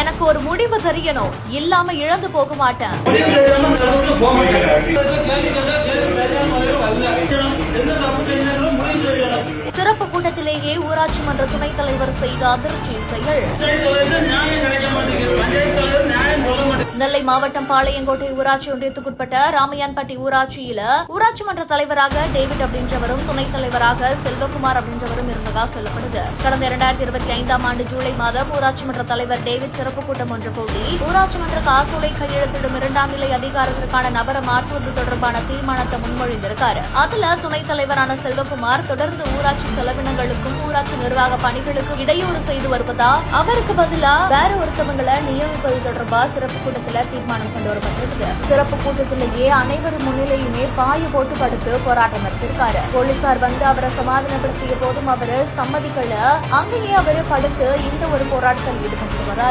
எனக்கு ஒரு முடிவு தெரியணும், இல்லாம இழந்து போக மாட்டேன். சிறப்பு கூட்டத்திலேயே ஊராட்சி மன்ற துணைத் தலைவர் செய்த அதிர்ச்சி செயல். நெல்லை மாவட்டம் பாளையங்கோட்டை ஊராட்சி ஒன்றியத்துக்குட்பட்ட ராமையான்பட்டி ஊராட்சியில ஊராட்சி மன்ற தலைவராக டேவிட் அப்படின்றவரும் துணைத் தலைவராக செல்வகுமார் அப்படின்றவரும் இருந்ததா சொல்லப்படுது. கடந்த 2025ஆம் ஆண்டு ஜூலை மாதம் ஊராட்சி மன்ற தலைவர் டேவிட் சிறப்பு கூட்டம் ஒன்று கூட்டி ஊராட்சி மன்ற காசோலை கையெழுத்திடும் 2ஆம் நிலை அதிகாரத்திற்கான நபரை மாற்றுவது தொடர்பான தீர்மானத்தை முன்மொழிந்திருக்காரு. அதுல துணைத் தலைவரான செல்வகுமார் தொடர்ந்து ஊராட்சி செலவினங்களுக்கும் ஊராட்சி நிர்வாக பணிகளுக்கும் இடையூறு செய்து வருவதா, அவருக்கு பதிலா வேற ஒருத்தவங்களை நியமிப்பது தொடர்பா சிறப்பு கூட்டத்தில் தீர்மானம் கொண்டு வரப்பட்டிருக்கு. சிறப்பு கூட்டத்திலேயே அனைவரும் முன்னிலையுமே பாய போட்டு படுத்து போராட்டம் நடத்திருக்காரு. போலீசார் வந்து அவரை சமாதானப்படுத்திய போதும் அவரு சம்மதிக்கல. அங்கேயே அவரு படுத்து இந்த ஒரு போராட்டத்தில் ஈடுபட்டு வராரு.